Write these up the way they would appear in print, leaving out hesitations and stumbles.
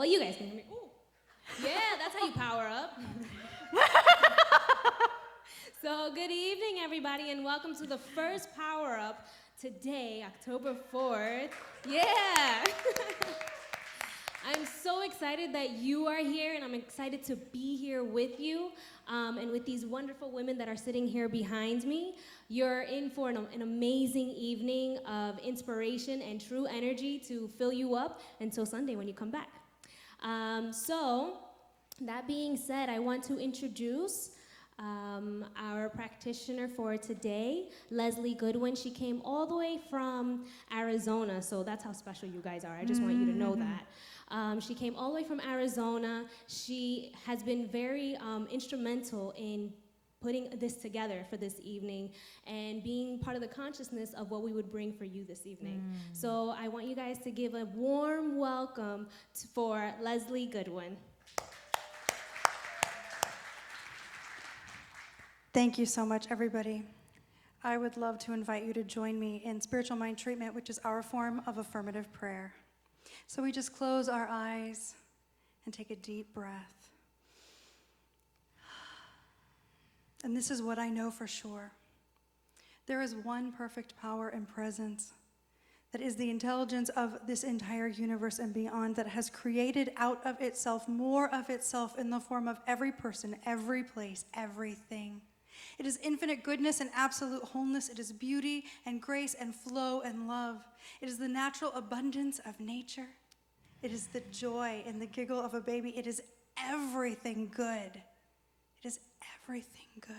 Well, you guys can hear me. Ooh. Yeah, that's how you power up. So good evening, everybody, and welcome to the first Power Up today, October 4th. Yeah! I'm so excited that you are here, and I'm excited to be here with you and with these wonderful women that are sitting here behind me. You're in for an amazing evening of inspiration and true energy to fill you up until Sunday when you come back. So, that being said, I want to introduce our practitioner for today, Leslie Goodwin. She came all the way from Arizona, so that's how special you guys are. I just want you to know that. She came all the way from Arizona. She has been very instrumental in putting this together for this evening and being part of the consciousness of what we would bring for you this evening. So I want you guys to give a warm welcome for Leslie Goodwin. Thank you so much, everybody. I would love to invite you to join me in Spiritual Mind Treatment, which is our form of affirmative prayer. So we just close our eyes and take a deep breath. And this is what I know for sure. There is one perfect power and presence that is the intelligence of this entire universe and beyond, that has created out of itself more of itself in the form of every person, every place, everything. It is infinite goodness and absolute wholeness. It is beauty and grace and flow and love. It is the natural abundance of nature. It is the joy and the giggle of a baby. It is everything good. It is everything good.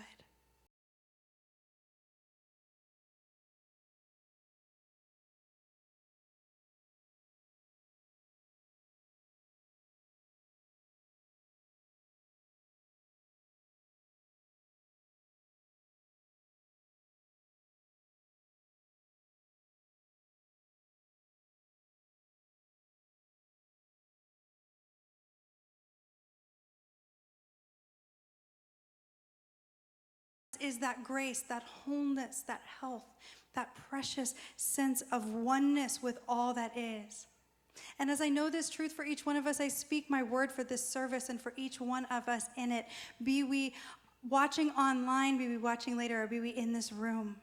Is that grace, that wholeness, that health, that precious sense of oneness with all that is. And as I know this truth for each one of us, I speak my word for this service and for each one of us in it. Be we watching online, be we watching later, or be we in this room.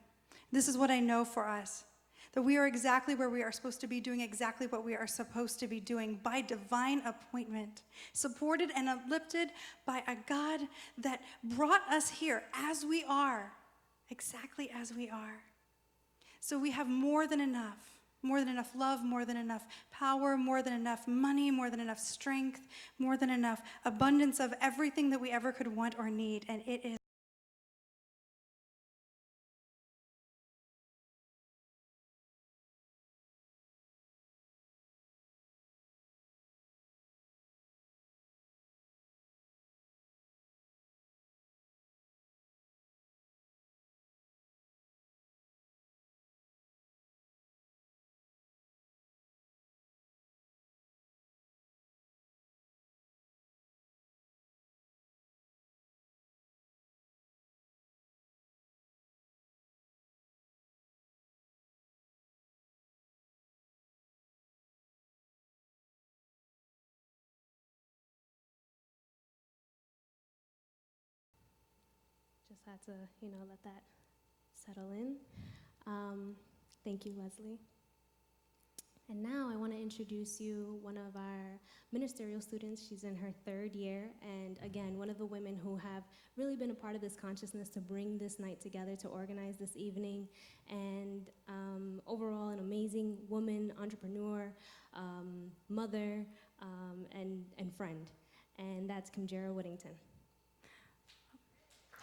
This is what I know for us. That we are exactly where we are supposed to be, doing exactly what we are supposed to be doing by divine appointment, supported and uplifted by a God that brought us here as we are, exactly as we are. So we have more than enough love, more than enough power, more than enough money, more than enough strength, more than enough abundance of everything that we ever could want or need, and it is Just had to, let that settle in. Thank you, Leslie. And now I want to introduce you one of our ministerial students. She's in her 3rd year, and again, one of the women who have really been a part of this consciousness to bring this night together, to organize this evening, and overall an amazing woman, entrepreneur, mother, and friend. And that's Kimjera Whittington.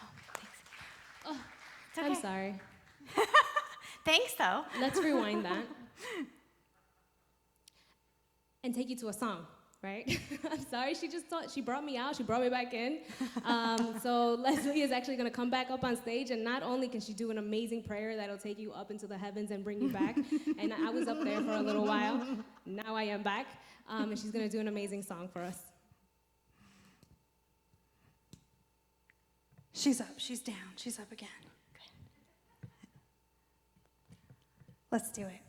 Oh, thanks. Oh, It's okay. I'm sorry. Thanks, though. Let's rewind that. And take you to a song, right? I'm sorry, she brought me out, she brought me back in. So Leslie is actually gonna come back up on stage, and not only can she do an amazing prayer that'll take you up into the heavens and bring you back, and I was up there for a little while, now I am back, and she's gonna do an amazing song for us. she's up, she's down, she's up again. Let's do it.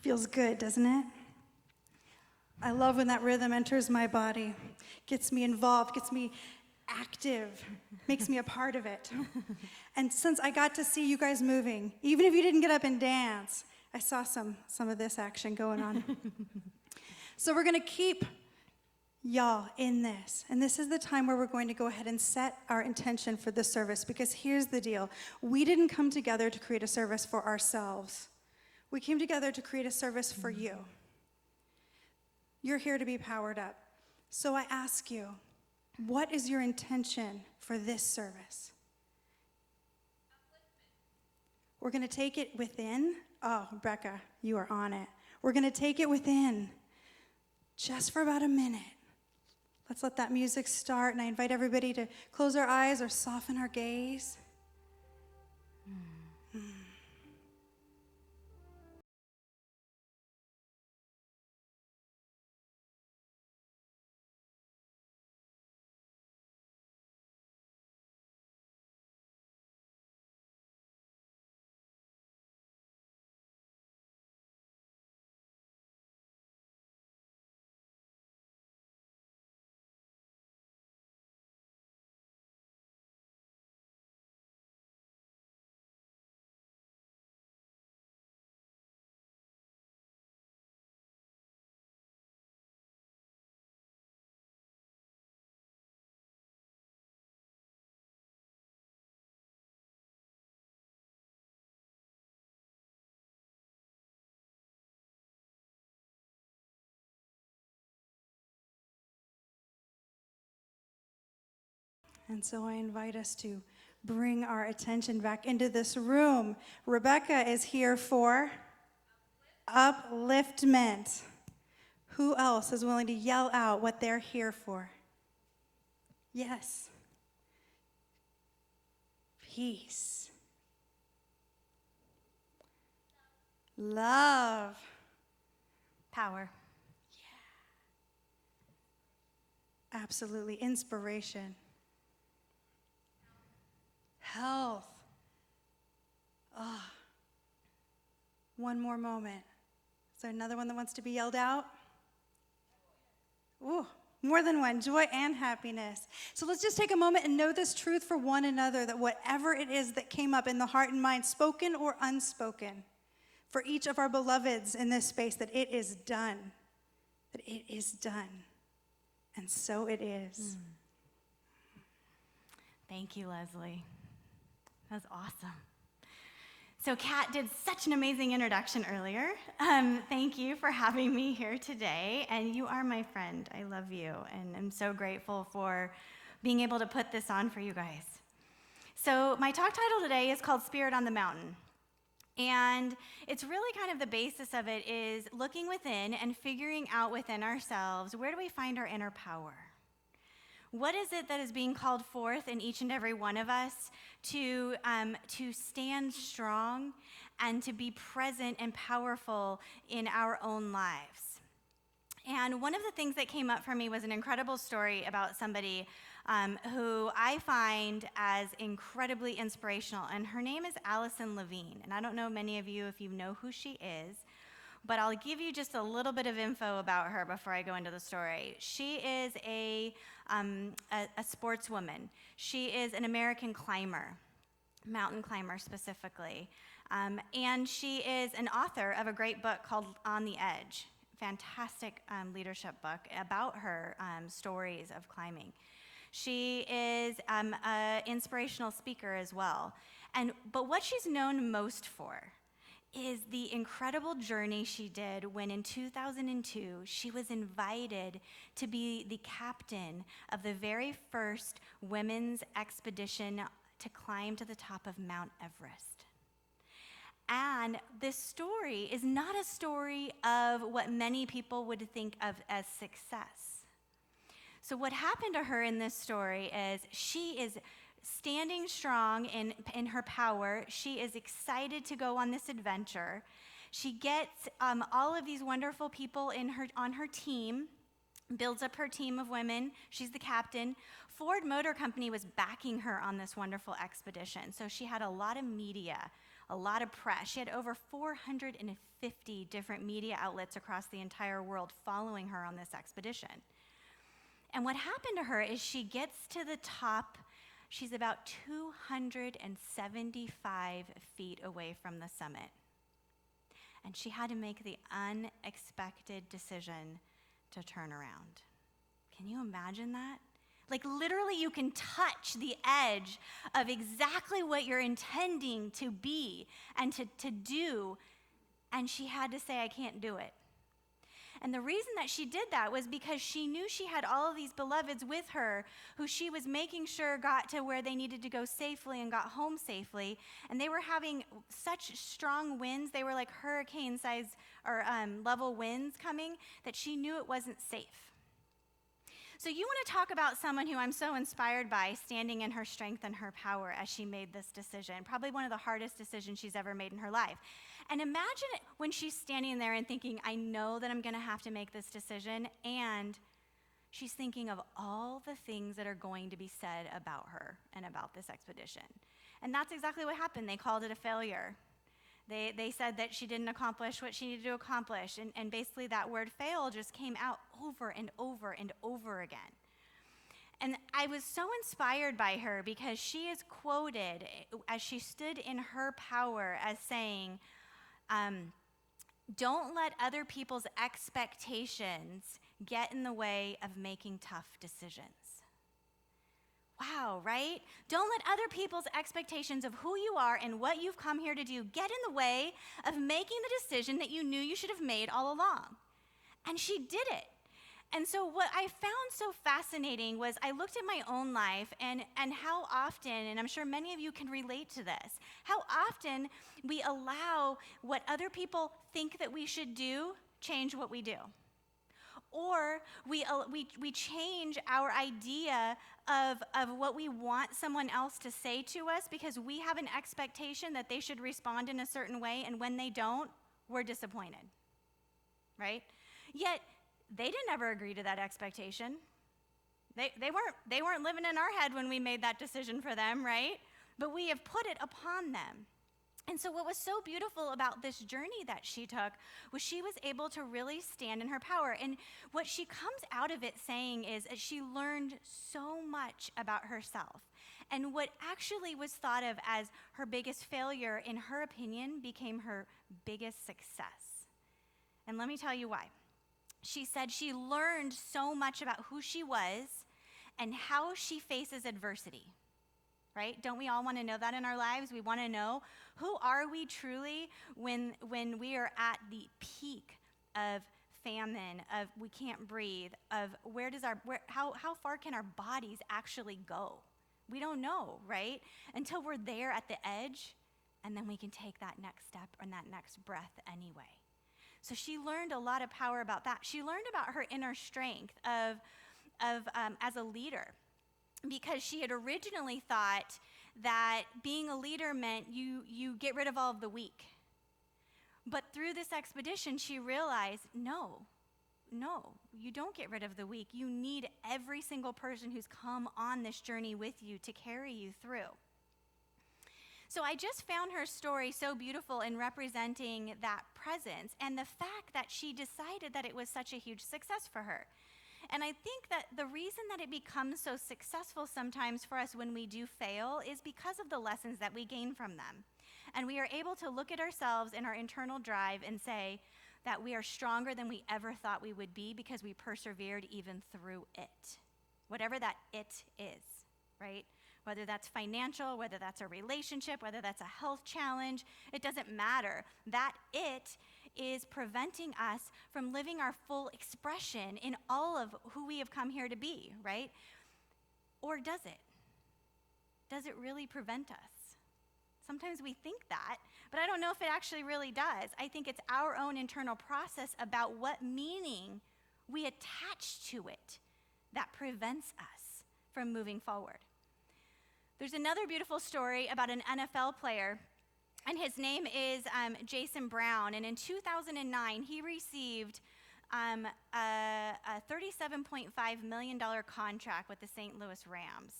Feels good, doesn't it? I love when that rhythm enters my body, gets me involved, gets me active, makes me a part of it. And since I got to see you guys moving, even if you didn't get up and dance, I saw some of this action going on. So we're going to keep y'all in this. And this is the time where we're going to go ahead and set our intention for the service, because here's the deal. We didn't come together to create a service for ourselves. We came together to create a service for you. You're here to be powered up. So I ask you, what is your intention for this service? We're going to take it within. Oh, Becca, you are on it. We're going to take it within just for about a minute. Let's let that music start, and I invite everybody to close our eyes or soften our gaze. And so I invite us to bring our attention back into this room. Rebecca is here for upliftment. Who else is willing to yell out what they're here for? Yes. Peace. Love. Power. Absolutely. Inspiration. Health. One more moment. Is there another one that wants to be yelled out? Ooh, more than one. Joy and happiness. So let's just take a moment and know this truth for one another, that whatever it is that came up in the heart and mind, spoken or unspoken, for each of our beloveds in this space, that it is done. That it is done. And so it is. Thank you, Leslie. That was awesome. So Kat did such an amazing introduction earlier. Thank you for having me here today. And you are my friend. I love you. And I'm so grateful for being able to put this on for you guys. So my talk title today is called Spirit on the Mountain. And it's really kind of the basis of it is looking within and figuring out within ourselves, where do we find our inner power? What is it that is being called forth in each and every one of us to stand strong and to be present and powerful in our own lives? And one of the things that came up for me was an incredible story about somebody who I find as incredibly inspirational, and her name is Allison Levine. And I don't know many of you if you know who she is, but I'll give you just a little bit of info about her before I go into the story. She is a sportswoman. She is an American climber, mountain climber specifically. And she is an author of a great book called On the Edge. Fantastic leadership book about her stories of climbing. She is an inspirational speaker as well. But what she's known most for is the incredible journey she did when in 2002 she was invited to be the captain of the very first women's expedition to climb to the top of Mount Everest. And this story is not a story of what many people would think of as success. So what happened to her in this story is she is standing strong in her power. She is excited to go on this adventure. She gets all of these wonderful people on her team, builds up her team of women. She's the captain. Ford Motor Company was backing her on this wonderful expedition. So she had a lot of media a lot of press. She had over 450 different media outlets across the entire world following her on this expedition. And what happened to her is she gets to the top. She's about 275 feet away from the summit. And she had to make the unexpected decision to turn around. Can you imagine that? Like literally you can touch the edge of exactly what you're intending to be and to do, and she had to say, I can't do it. And the reason that she did that was because she knew she had all of these beloveds with her who she was making sure got to where they needed to go safely and got home safely. And they were having such strong winds, they were like hurricane size or level winds coming, that she knew it wasn't safe. So you want to talk about someone who I'm so inspired by standing in her strength and her power as she made this decision, probably one of the hardest decisions she's ever made in her life. And imagine it when she's standing there and thinking, I know that I'm going to have to make this decision, and she's thinking of all the things that are going to be said about her and about this expedition. And that's exactly what happened. They called it a failure. They said that she didn't accomplish what she needed to accomplish, and basically that word fail just came out over and over and over again. And I was so inspired by her because she is quoted as she stood in her power as saying, don't let other people's expectations get in the way of making tough decisions. Wow, right? Don't let other people's expectations of who you are and what you've come here to do get in the way of making the decision that you knew you should have made all along. And she did it. And so what I found so fascinating was I looked at my own life and how often, and I'm sure many of you can relate to this, how often we allow what other people think that we should do change what we do. Or we change our idea of what we want someone else to say to us because we have an expectation that they should respond in a certain way, and when they don't, we're disappointed, right? Yet, they didn't ever agree to that expectation. They weren't living in our head when we made that decision for them, right? But we have put it upon them. And so what was so beautiful about this journey that she took was she was able to really stand in her power. And what she comes out of it saying is that she learned so much about herself. And what actually was thought of as her biggest failure, in her opinion, became her biggest success. And let me tell you why. She said she learned so much about who she was and how she faces adversity. Right? Don't we all want to know that in our lives? We want to know, who are we truly when we are at the peak of famine, of we can't breathe, of how far can our bodies actually go? We don't know, right? Until we're there at the edge, and then we can take that next step and that next breath anyway. So she learned a lot of power about that. She learned about her inner strength of as a leader, because she had originally thought that being a leader meant you get rid of all of the weak. But through this expedition, she realized, no, you don't get rid of the weak. You need every single person who's come on this journey with you to carry you through. So I just found her story so beautiful in representing that presence and the fact that she decided that it was such a huge success for her. And I think that the reason that it becomes so successful sometimes for us when we do fail is because of the lessons that we gain from them. And we are able to look at ourselves in our internal drive and say that we are stronger than we ever thought we would be because we persevered even through it. Whatever that it is, right? Whether that's financial, whether that's a relationship, whether that's a health challenge, it doesn't matter. That it is preventing us from living our full expression in all of who we have come here to be, right? Or does it? Does it really prevent us? Sometimes we think that, but I don't know if it actually really does. I think it's our own internal process about what meaning we attach to it that prevents us from moving forward. There's another beautiful story about an NFL player, and his name is Jason Brown. And in 2009, he received a $37.5 million contract with the St. Louis Rams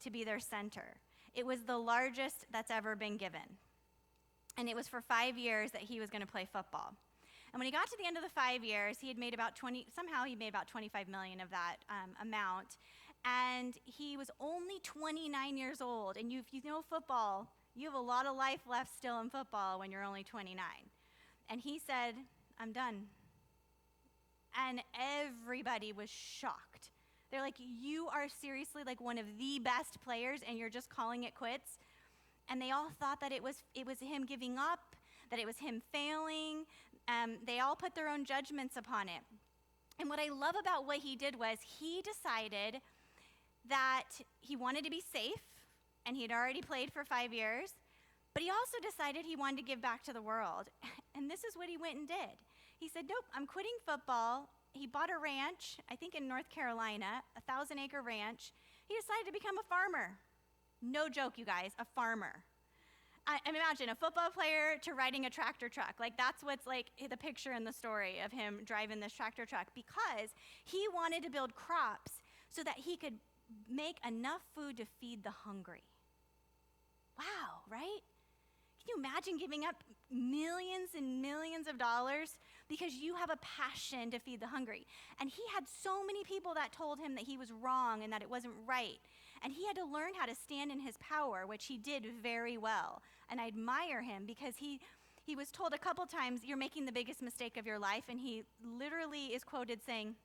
to be their center. It was the largest that's ever been given. And it was for 5 years that he was going to play football. And when he got to the end of the 5 years, he made about 25 million of that amount. And he was only 29 years old. And if you know football, you have a lot of life left still in football when you're only 29. And he said, I'm done. And everybody was shocked. They're like, you are seriously like one of the best players and you're just calling it quits? And they all thought that it was him giving up, that it was him failing. They all put their own judgments upon it. And what I love about what he did was he decided that he wanted to be safe, and he had already played for 5 years, but he also decided he wanted to give back to the world. And this is what he went and did. He said, nope, I'm quitting football. He bought a ranch, I think in North Carolina, a 1,000-acre ranch. He decided to become a farmer. No joke, you guys, a farmer. I imagine a football player to riding a tractor truck. Like, that's what's like the picture in the story of him driving this tractor truck, because he wanted to build crops so that he could make enough food to feed the hungry. Wow, right? Can you imagine giving up millions and millions of dollars because you have a passion to feed the hungry? And he had so many people that told him that he was wrong and that it wasn't right. And he had to learn how to stand in his power, which he did very well. And I admire him because he was told a couple times, you're making the biggest mistake of your life. And he literally is quoted saying,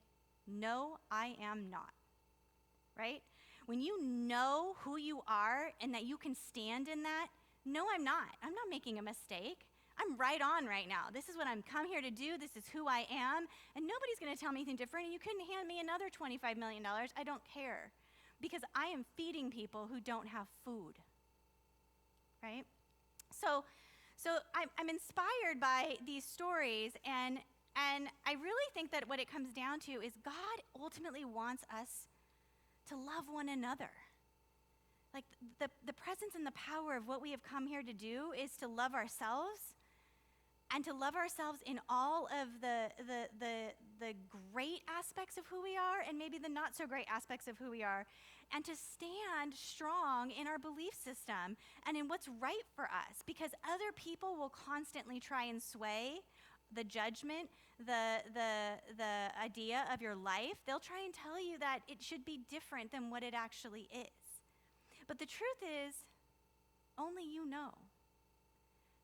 no, I am not. Right? When you know who you are and that you can stand in that, no, I'm not. I'm not making a mistake. I'm right on right now. This is what I'm come here to do. This is who I am. And nobody's going to tell me anything different. And you couldn't hand me another $25 million. I don't care. Because I am feeding people who don't have food. Right? So I'm inspired by these stories. And I really think that what it comes down to is God ultimately wants us to love one another. Like the presence and the power of what we have come here to do is to love ourselves, and to love ourselves in all of the great aspects of who we are and maybe the not so great aspects of who we are, and to stand strong in our belief system and in what's right for us, because other people will constantly try and sway the judgment, the idea of your life. They'll try and tell you that it should be different than what it actually is. But the truth is, only you know.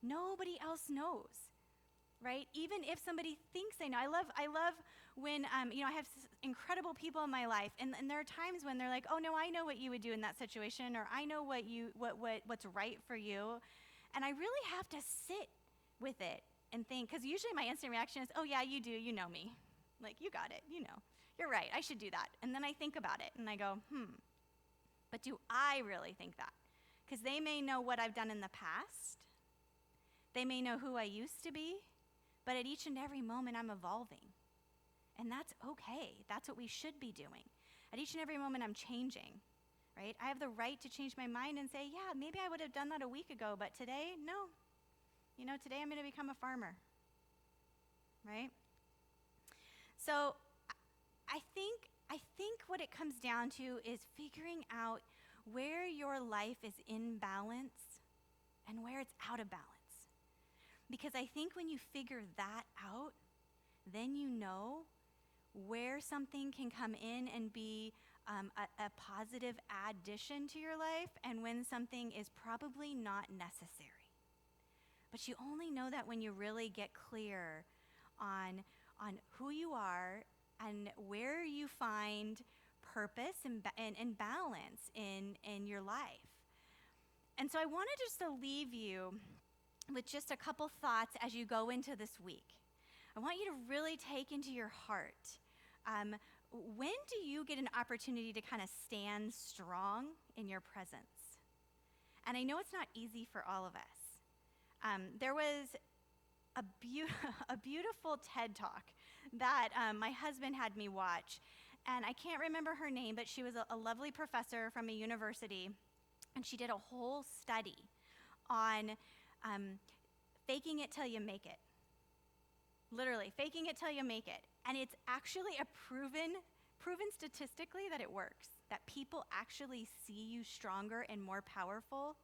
Nobody else knows, right? Even if somebody thinks they know. I love when, I have incredible people in my life, and there are times when they're like, oh, no, I know what you would do in that situation, or I know what's right for you. And I really have to sit with it and think, because usually my instant reaction is, oh, yeah, you do, you know me. Like, you got it, you know. You're right, I should do that. And then I think about it, and I go, but do I really think that? Because they may know what I've done in the past. They may know who I used to be. But at each and every moment, I'm evolving. And that's okay. That's what we should be doing. At each and every moment, I'm changing, right? I have the right to change my mind and say, yeah, maybe I would have done that a week ago, but today, no. Today I'm going to become a farmer, right? So I think what it comes down to is figuring out where your life is in balance and where it's out of balance. Because I think when you figure that out, then you know where something can come in and be a positive addition to your life, and when something is probably not necessary. But you only know that when you really get clear on who you are and where you find purpose and balance in your life. And so I wanted just to leave you with just a couple thoughts as you go into this week. I want you to really take into your heart, when do you get an opportunity to kind of stand strong in your presence? And I know it's not easy for all of us. There was a beautiful TED Talk that my husband had me watch. And I can't remember her name, but she was a lovely professor from a university. And she did a whole study on faking it till you make it. Literally, faking it till you make it. And it's actually a proven statistically that it works, that people actually see you stronger and more powerful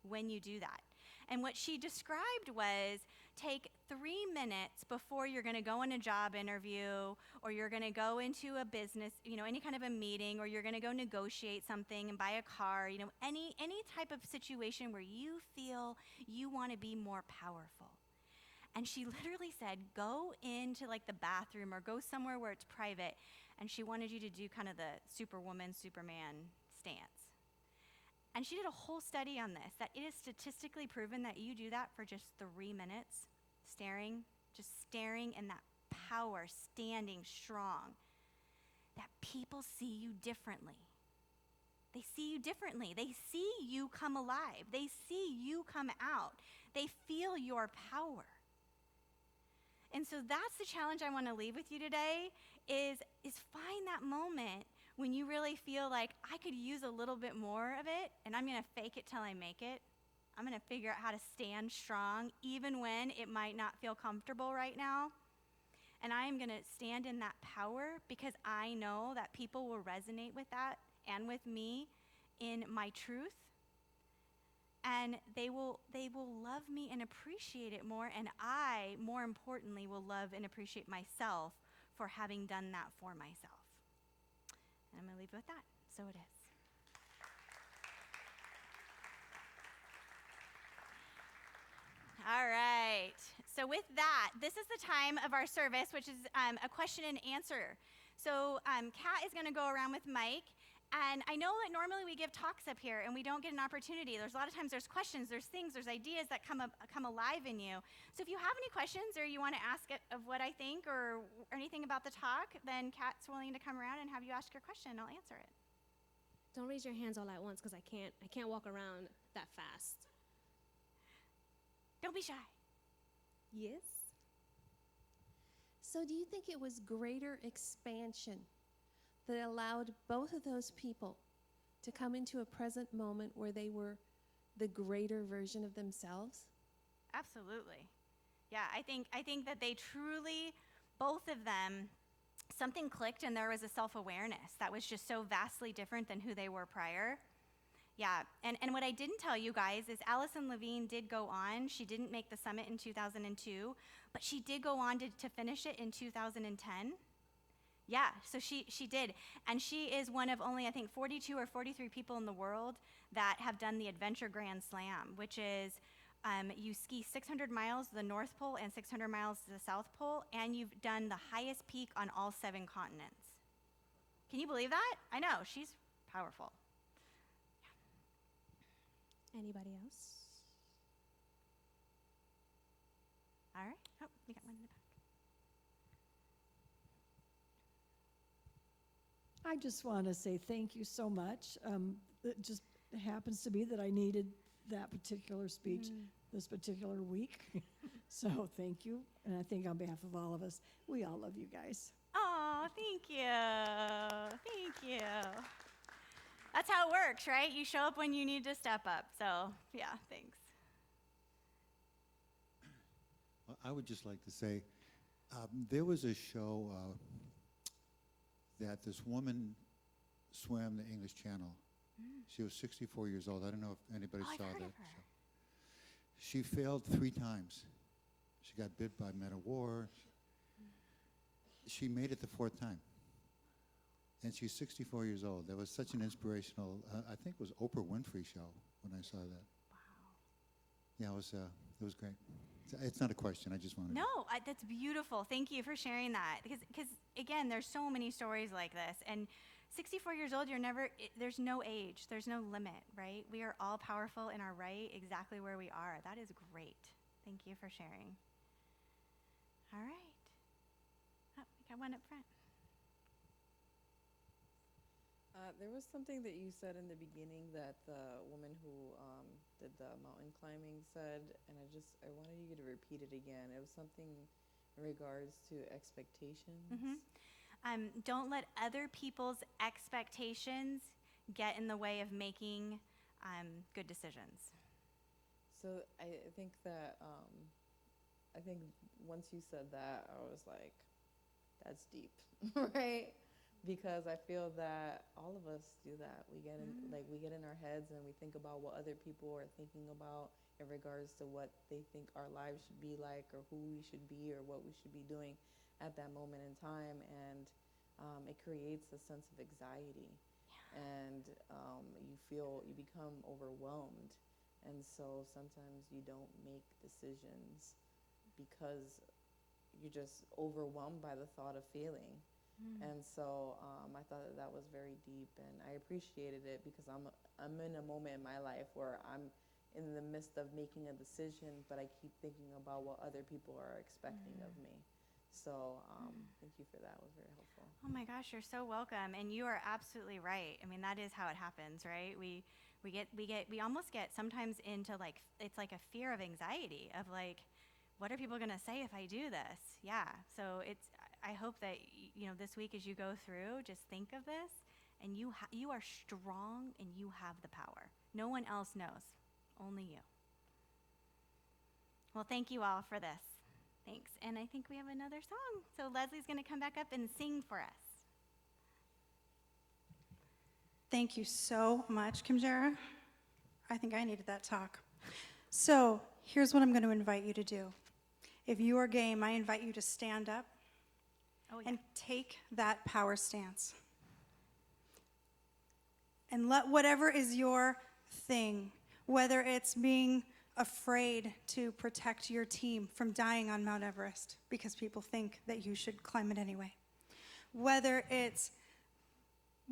when you do that. And what she described was take 3 minutes before you're going to go in a job interview, or you're going to go into a business, any kind of a meeting, or you're going to go negotiate something and buy a car, any type of situation where you feel you want to be more powerful. And she literally said, go into like the bathroom or go somewhere where it's private. And she wanted you to do kind of the Superwoman, Superman stance. And she did a whole study on this, that it is statistically proven that you do that for just 3 minutes, just staring in that power, standing strong, that people see you differently. They see you differently. They see you come alive. They see you come out. They feel your power. And so that's the challenge I want to leave with you today is find that moment when you really feel like I could use a little bit more of it, and I'm going to fake it till I make it. I'm going to figure out how to stand strong even when it might not feel comfortable right now. And I am going to stand in that power because I know that people will resonate with that and with me in my truth. And they will love me and appreciate it more, and I, more importantly, will love and appreciate myself for having done that for myself. And I'm going to leave it with that. So it is. All right. So with that, this is the time of our service, which is a question and answer. So Kat is going to go around with Mike. And I know that normally we give talks up here and we don't get an opportunity. There's a lot of times there's questions, there's things, there's ideas that come alive in you. So if you have any questions or you want to ask it of what I think or anything about the talk, then Kat's willing to come around and have you ask your question and I'll answer it. Don't raise your hands all at once because I can't walk around that fast. Don't be shy. Yes. So do you think it was greater expansion that allowed both of those people to come into a present moment where they were the greater version of themselves? Absolutely. Yeah, I think that they truly, both of them, something clicked and there was a self-awareness that was just so vastly different than who they were prior. Yeah, and what I didn't tell you guys is Allison Levine did go on. She didn't make the summit in 2002, but she did go on to finish it in 2010. Yeah, so she did. And she is one of only, I think, 42 or 43 people in the world that have done the Adventure Grand Slam, which is you ski 600 miles to the North Pole and 600 miles to the South Pole, and you've done the highest peak on all 7 continents. Can you believe that? I know, she's powerful. Anybody else? All right. Oh, we got one in the back. I just want to say thank you so much. It just happens to be that I needed that particular speech this particular week. So thank you. And I think on behalf of all of us, we all love you guys. Oh, thank you. Thank you. That's how it works, right? You show up when you need to step up. So, yeah, thanks. I would just like to say, there was a show that this woman swam the English Channel. She was 64 years old. I don't know if anybody saw I've heard that of her. show. She failed 3 times. She got bit by men of war. She made it the 4th time. And she's 64 years old. That was such an inspirational, I think it was Oprah Winfrey show when I saw that. Wow. Yeah, it was great. It's not a question, I just wanted to. No, that's beautiful. Thank you for sharing that. Because again, there's so many stories like this. And 64 years old, there's no age, there's no limit, right? We are all powerful in our right, exactly where we are. That is great. Thank you for sharing. All right. Oh, we got one up front. There was something that you said in the beginning that the woman who did the mountain climbing said, and I wanted you to repeat it again. It was something in regards to expectations. Don't let other people's expectations get in the way of making good decisions. So I think that I think once you said that, I was like, that's deep, right? because I feel that all of us do that. We get in we get in our heads and we think about what other people are thinking about in regards to what they think our lives should be like, or who we should be, or what we should be doing at that moment in time, and it creates a sense of anxiety, and you become overwhelmed, and so sometimes you don't make decisions because you're just overwhelmed by the thought of failing. And so I thought that that was very deep, and I appreciated it because I'm in a moment in my life where I'm in the midst of making a decision, but I keep thinking about what other people are expecting of me. So thank you for that. It was very helpful. Oh my gosh, you're so welcome, and you are absolutely right. I mean, that is how it happens, right? We almost get sometimes into like, it's like a fear of anxiety of like, what are people going to say if I do this? Yeah. So I hope that this week as you go through, just think of this, and you are strong and you have the power. No one else knows, only you. Well, thank you all for this. Thanks. And I think we have another song. So Leslie's going to come back up and sing for us. Thank you so much, Kimjara. I think I needed that talk. So here's what I'm going to invite you to do. If you are game, I invite you to stand up and take that power stance. And let whatever is your thing, whether it's being afraid to protect your team from dying on Mount Everest because people think that you should climb it anyway, whether it's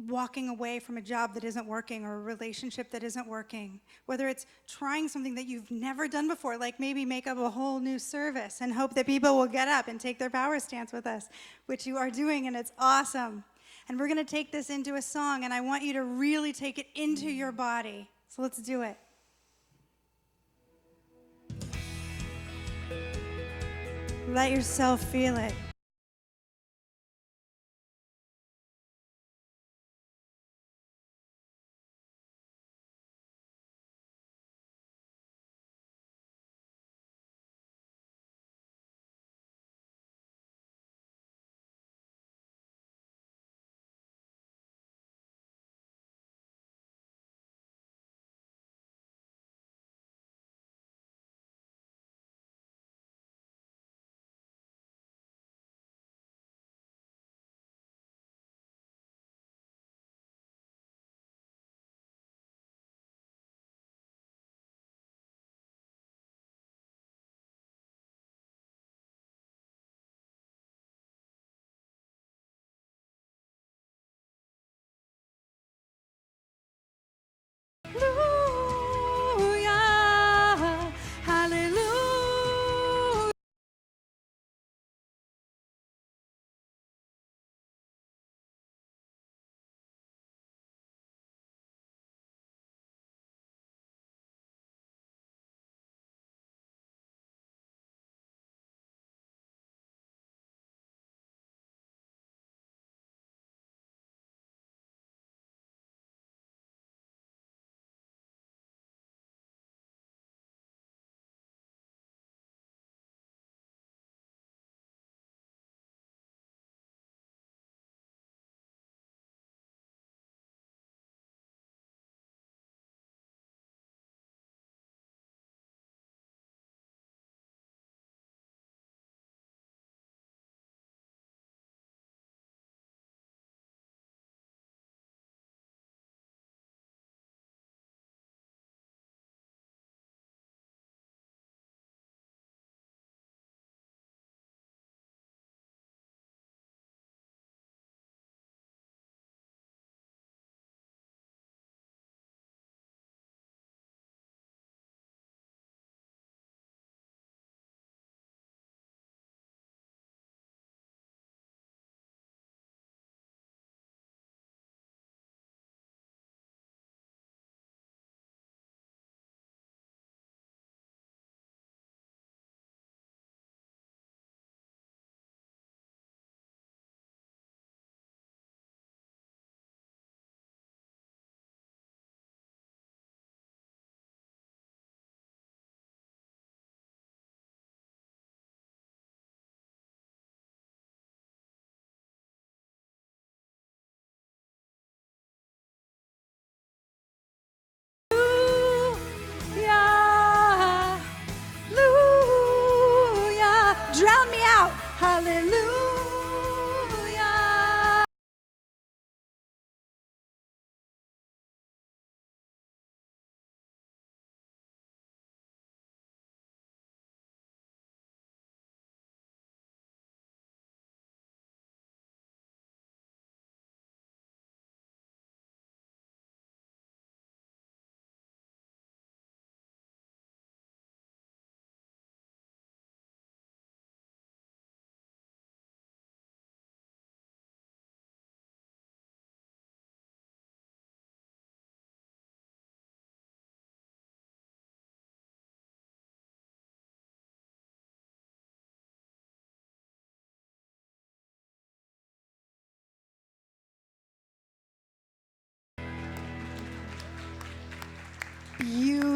walking away from a job that isn't working or a relationship that isn't working, whether it's trying something that you've never done before, like maybe make up a whole new service and hope that people will get up and take their power stance with us, which you are doing, and it's awesome. And we're going to take this into a song, and I want you to really take it into your body. So let's do it. Let yourself feel it.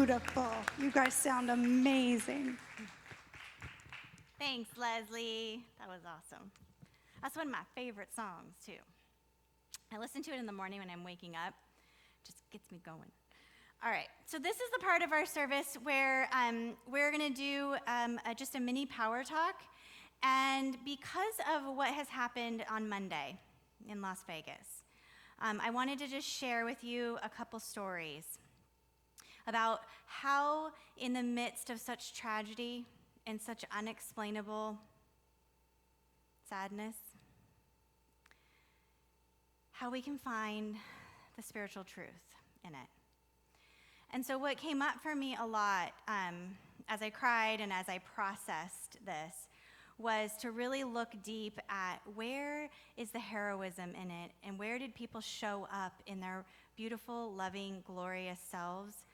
beautiful. You guys sound amazing. Thanks, Leslie. That was awesome. That's one of my favorite songs, too. I listen to it in the morning when I'm waking up. Just gets me going. All right, so this is the part of our service where we're going to do just a mini power talk. And because of what has happened on Monday in Las Vegas, I wanted to just share with you a couple stories about how, in the midst of such tragedy and such unexplainable sadness, how we can find the spiritual truth in it. And so what came up for me a lot as I cried and as I processed this was to really look deep at where is the heroism in it, and where did people show up in their beautiful, loving, glorious selves.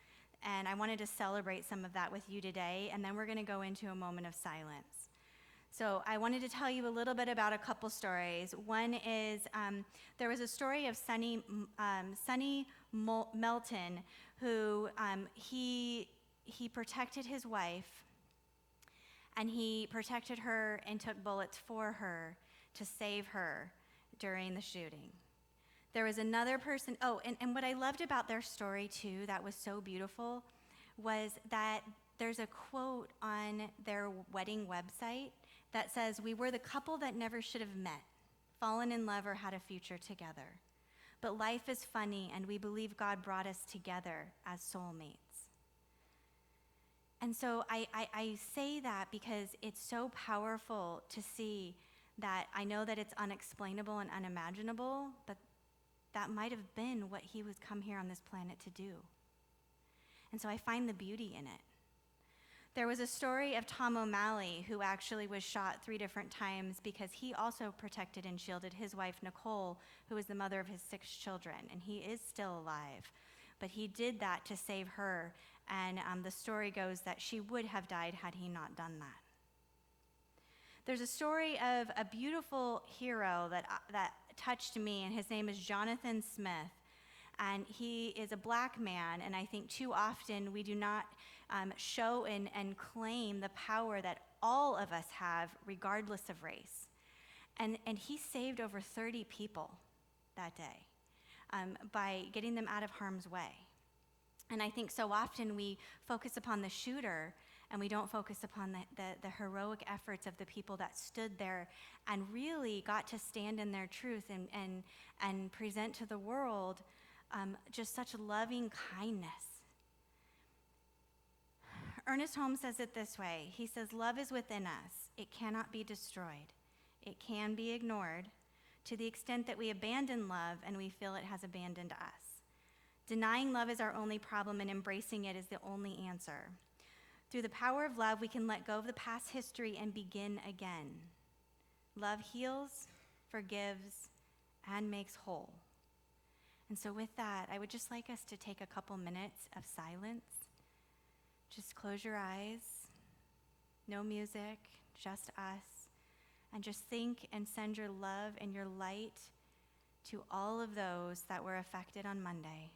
And I wanted to celebrate some of that with you today, and then we're going to go into a moment of silence. So I wanted to tell you a little bit about a couple stories. One is there was a story of Sonny Melton, who he protected his wife, and he protected her and took bullets for her to save her during the shooting. There was another person, and what I loved about their story too, that was so beautiful, was that there's a quote on their wedding website that says, "We were the couple that never should have met, fallen in love or had a future together. But life is funny, and we believe God brought us together as soulmates." And so I say that because it's so powerful to see that. I know that it's unexplainable and unimaginable, but that might have been what he was come here on this planet to do. And so I find the beauty in it. There was a story of Tom O'Malley, who actually was shot 3 different times because he also protected and shielded his wife, Nicole, who was the mother of his 6 children, and he is still alive. But he did that to save her, and the story goes that she would have died had he not done that. There's a story of a beautiful hero that touched me, and his name is Jonathan Smith. And he is a black man, and I think too often we do not show and claim the power that all of us have, regardless of race. And he saved over 30 people that day by getting them out of harm's way. And I think so often we focus upon the shooter, and we don't focus upon the heroic efforts of the people that stood there and really got to stand in their truth and present to the world just such loving kindness. Ernest Holmes says it this way. He says, "Love is within us. It cannot be destroyed. It can be ignored to the extent that we abandon love and we feel it has abandoned us. Denying love is our only problem, and embracing it is the only answer. Through the power of love, we can let go of the past history and begin again. Love heals, forgives, and makes whole." And so with that, I would just like us to take a couple minutes of silence. Just close your eyes, no music, just us, and just think and send your love and your light to all of those that were affected on Monday,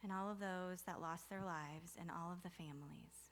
and all of those that lost their lives, and all of the families.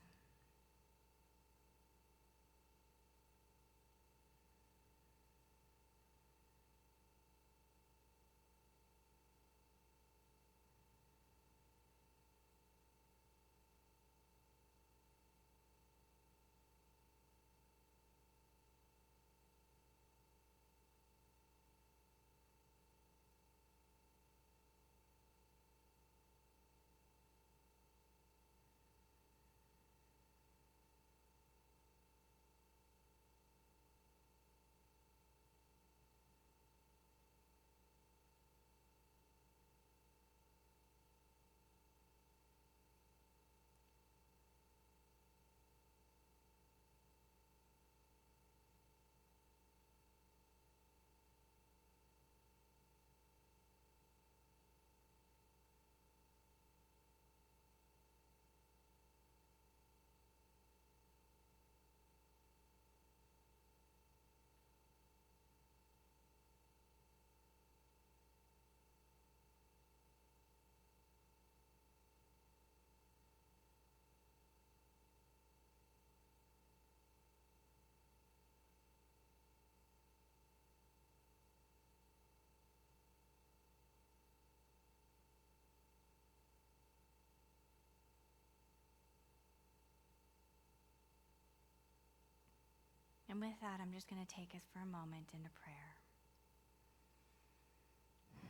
And with that, I'm just going to take us for a moment into prayer.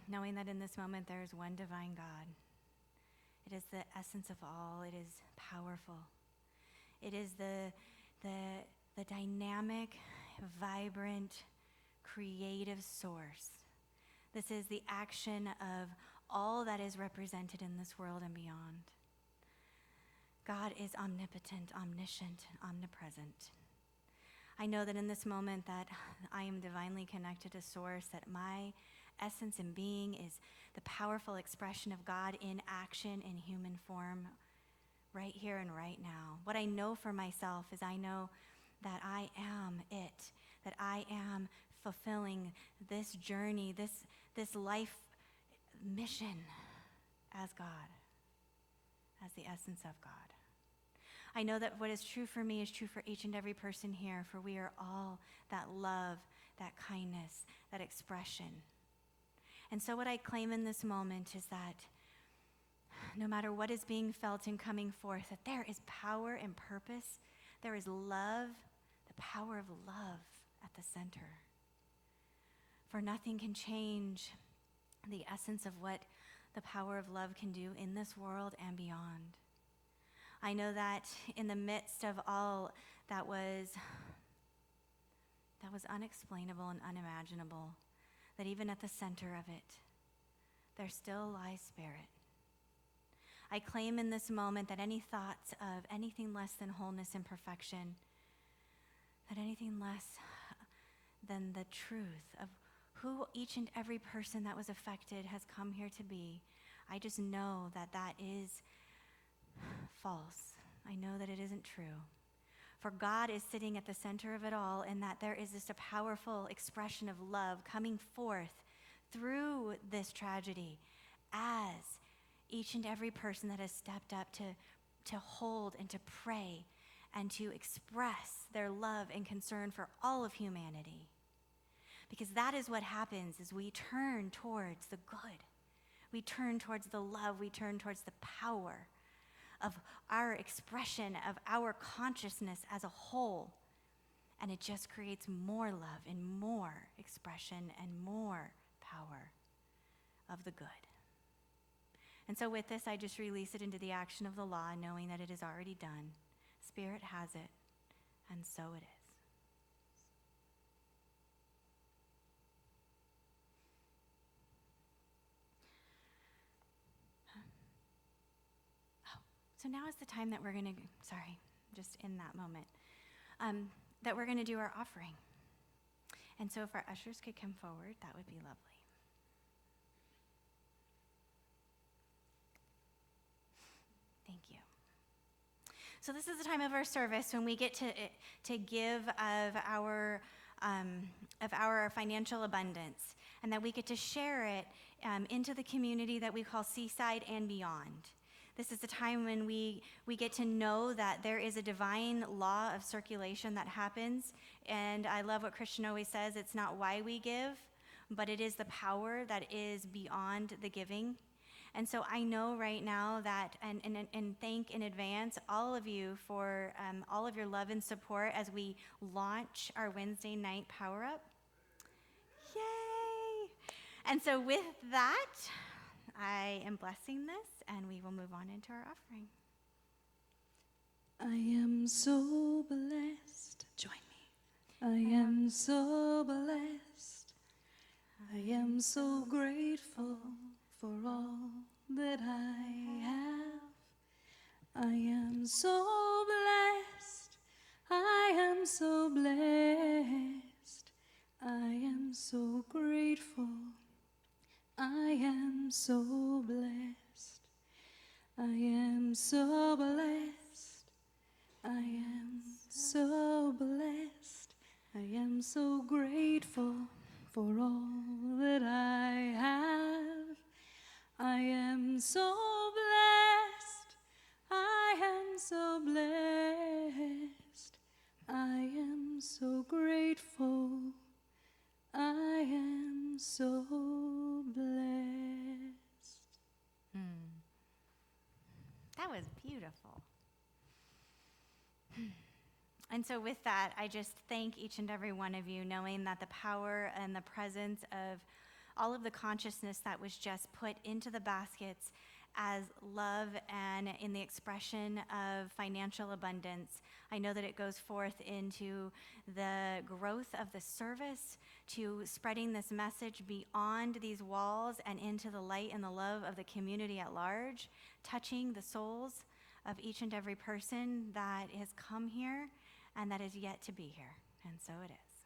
Knowing that in this moment there is one divine God. It is the essence of all. It is powerful. It is the dynamic, vibrant, creative source. This is the action of all that is represented in this world and beyond. God is omnipotent, omniscient, and omnipresent. I know that in this moment that I am divinely connected to Source, that my essence and being is the powerful expression of God in action in human form right here and right now. What I know for myself is I know that I am it, that I am fulfilling this journey, this life mission as God, as the essence of God. I know that what is true for me is true for each and every person here, for we are all that love, that kindness, that expression. And so what I claim in this moment is that no matter what is being felt and coming forth, that there is power and purpose, there is love, the power of love at the center. For nothing can change the essence of what the power of love can do in this world and beyond. I know that in the midst of all that was unexplainable and unimaginable, that even at the center of it, there still lies Spirit. I claim in this moment that any thoughts of anything less than wholeness and perfection, that anything less than the truth of who each and every person that was affected has come here to be, I just know that that is false. I know that it isn't true. For God is sitting at the center of it all, and that there is just a powerful expression of love coming forth through this tragedy as each and every person that has stepped up to hold and to pray and to express their love and concern for all of humanity. Because that is what happens as we turn towards the good. We turn towards the love. We turn towards the power of our expression, of our consciousness as a whole. And it just creates more love and more expression and more power of the good. And so with this, I just release it into the action of the law, knowing that it is already done. Spirit has it, and so it is. So now is the time that we're going to, just in that moment, that we're going to do our offering. And so if our ushers could come forward, that would be lovely. Thank you. So this is the time of our service when we get to give of our financial abundance, and that we get to share it into the community that we call Seaside and beyond. This is the time when we get to know that there is a divine law of circulation that happens. And I love what Christian always says, it's not why we give, but it is the power that is beyond the giving. And so I know right now that, and thank in advance all of you for all of your love and support as we launch our Wednesday night Power Up. Yay! And so with that, I am blessing this, and we will move on into our offering. I am so blessed. Join me. I am so blessed. I am so grateful for all that I have. I am so blessed. I am so blessed. I am so grateful. I am so blessed. I am so blessed. I am so blessed. I am so grateful for all that I have. I am so blessed. I am so blessed. I am so grateful. I am so blessed. That was beautiful. And so with that, I just thank each and every one of you, knowing that the power and the presence of all of the consciousness that was just put into the baskets as love and in the expression of financial abundance. I know that it goes forth into the growth of the service, to spreading this message beyond these walls and into the light and the love of the community at large, touching the souls of each and every person that has come here and that is yet to be here. And so it is.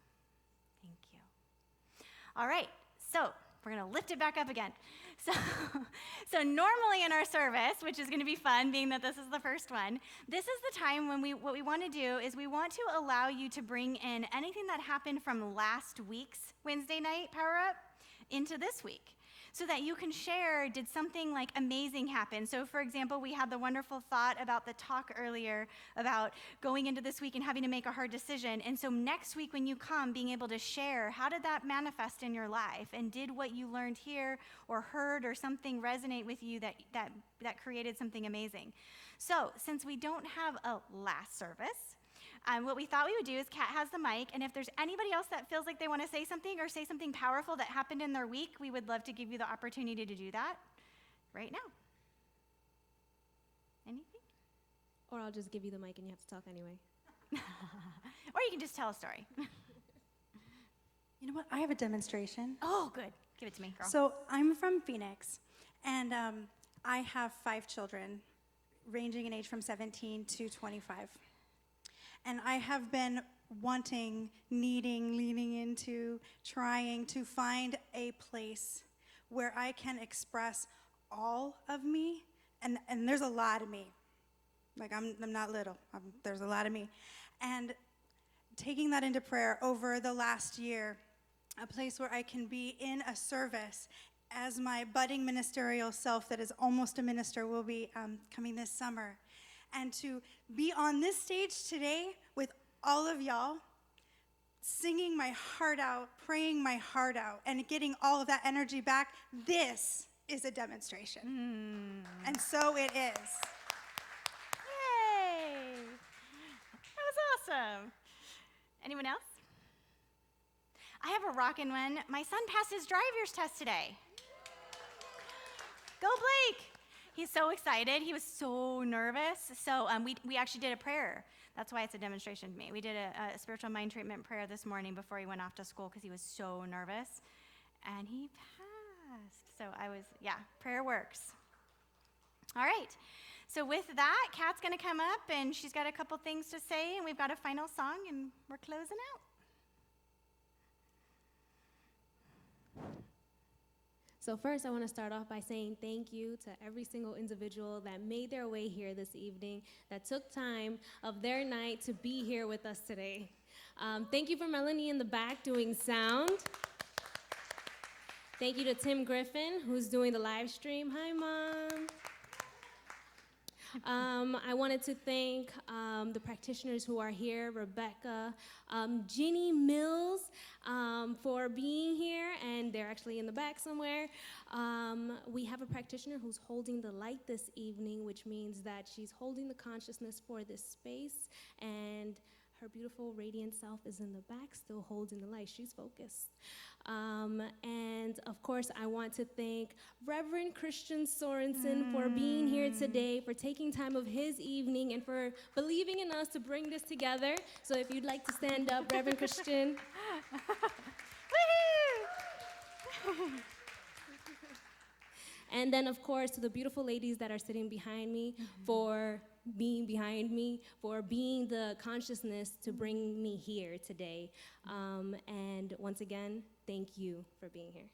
Thank you. All right, so we're going to lift it back up again. So normally in our service, which is going to be fun, being that this is the first one, this is the time when what we want to do is we want to allow you to bring in anything that happened from last week's Wednesday night Power Up into this week, so that you can share, did something like amazing happen? So for example, we had the wonderful thought about the talk earlier about going into this week and having to make a hard decision. And so next week when you come, being able to share, how did that manifest in your life? And did what you learned here or heard or something resonate with you that created something amazing? So since we don't have a last service, what we thought we would do is Kat has the mic, and if there's anybody else that feels like they want to say something or say something powerful that happened in their week, we would love to give you the opportunity to do that right now. Anything? Or I'll just give you the mic and you have to talk anyway. Or you can just tell a story. You know what? I have a demonstration. Oh, good. Give it to me, girl. So I'm from Phoenix, and I have 5 children, ranging in age from 17 to 25. And I have been wanting, needing, leaning into, trying to find a place where I can express all of me. And there's a lot of me. Like, I'm not little. There's a lot of me. And taking that into prayer over the last year, a place where I can be in a service as my budding ministerial self that is almost a minister will be coming this summer. And to be on this stage today with all of y'all, singing my heart out, praying my heart out, and getting all of that energy back, this is a demonstration. And so it is. Yay! That was awesome. Anyone else? I have a rockin' one. My son passed his driver's test today. Go Blake! He's so excited. He was so nervous. So we actually did a prayer. That's why it's a demonstration to me. We did a spiritual mind treatment prayer this morning before he went off to school because he was so nervous. And he passed. So prayer works. All right. So with that, Kat's going to come up, and she's got a couple things to say, and we've got a final song, and we're closing out. So first, I want to start off by saying thank you to every single individual that made their way here this evening, that took time of their night to be here with us today. Thank you for Melanie in the back doing sound. Thank you to Tim Griffin, who's doing the live stream. Hi, Mom. I wanted to thank the practitioners who are here, Rebecca, Ginny Mills, for being here, and they're actually in the back somewhere. We have a practitioner who's holding the light this evening, which means that she's holding the consciousness for this space, and her beautiful radiant self is in the back, still holding the light. She's focused. And of course, I want to thank Reverend Christian Sorensen for being here today, for taking time of his evening, and for believing in us to bring this together. So if you'd like to stand up, Reverend Christian. Woohoo! And then, of course, to the beautiful ladies that are sitting behind me for being behind me, for being the consciousness to bring me here today. And once again, thank you for being here.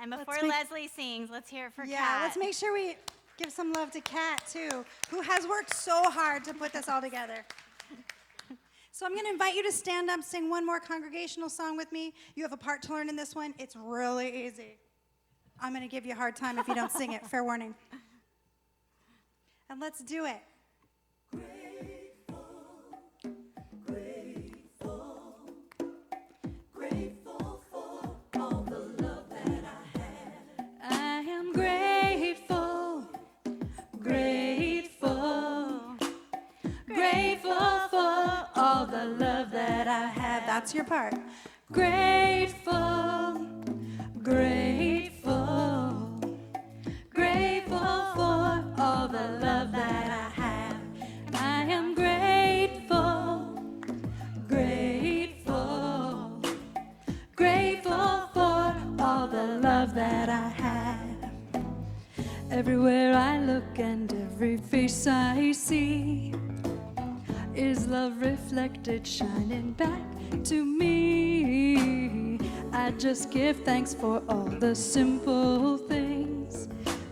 And before Leslie sings, let's hear it for Kat. Yeah, let's make sure we give some love to Kat, too, who has worked so hard to put this all together. So I'm going to invite you to stand up, sing one more congregational song with me. You have a part to learn in this one. It's really easy. I'm going to give you a hard time if you don't sing it. Fair warning. And let's do it. I am grateful, grateful. That's your part. Grateful, grateful, grateful for all the love that I have. I am grateful, grateful, grateful for all the love that I have. Everywhere I look and every face I see is love reflected, shining back to me. I just give thanks for all the simple things,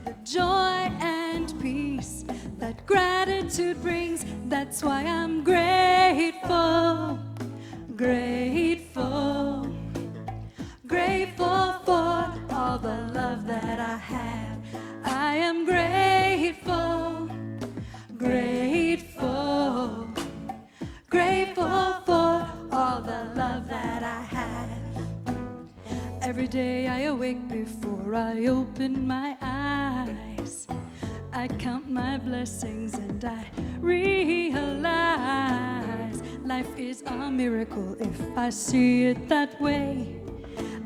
the joy and peace that gratitude brings. That's why I'm grateful, grateful, grateful for all the love that I have. I am grateful, grateful, grateful for all the love that I have. Every day I awake before I open my eyes. I count my blessings and I realize life is a miracle if I see it that way.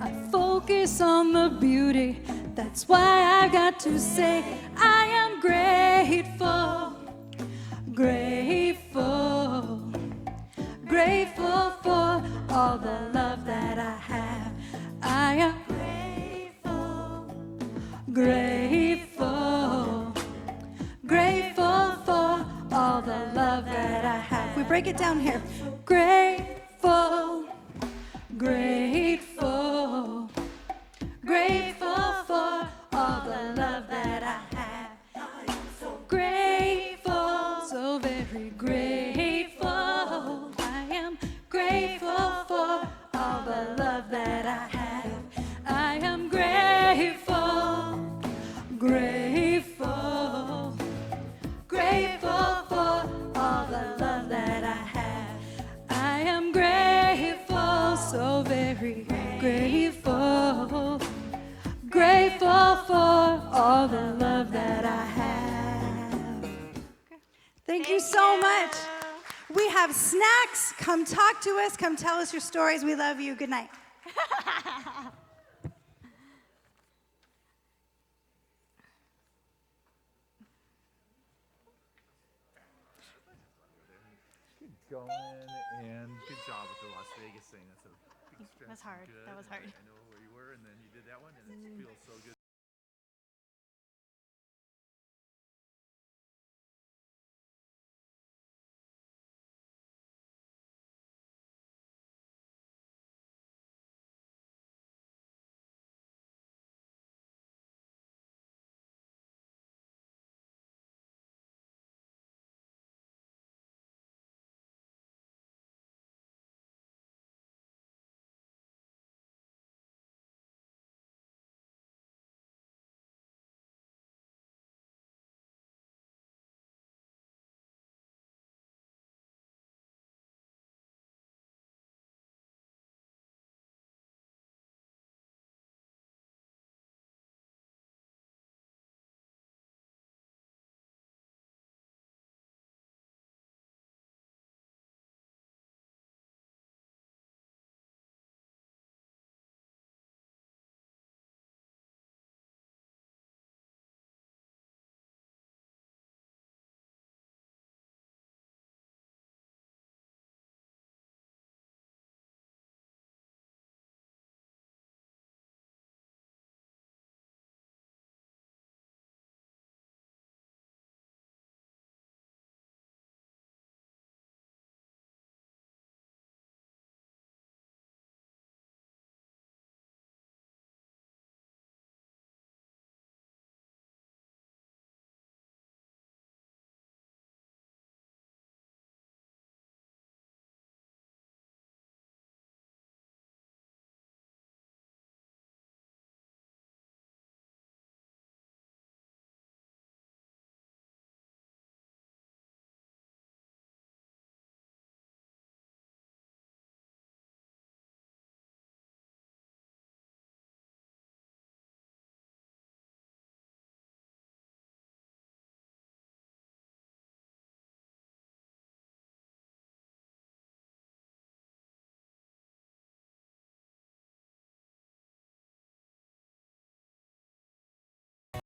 I focus on the beauty, that's why I've got to say I am grateful, grateful, grateful for all the love that I have. I am grateful, grateful, grateful for all the love that I have. We break it down here. Grateful, grateful, grateful for all the love that I have. I am so grateful, so very grateful. I am grateful for all the love that I have. I am grateful, grateful, grateful for all the love that I have. I am grateful, so very grateful, grateful for all the love that I have. Thank you so much. We have snacks. Come talk to us. Come tell us your stories. We love you. Good night. Going, and good job with the Las Vegas thing. That's a big stretch. was hard. Good. That was hard. I know where you were, and then you did that one, and it feels so good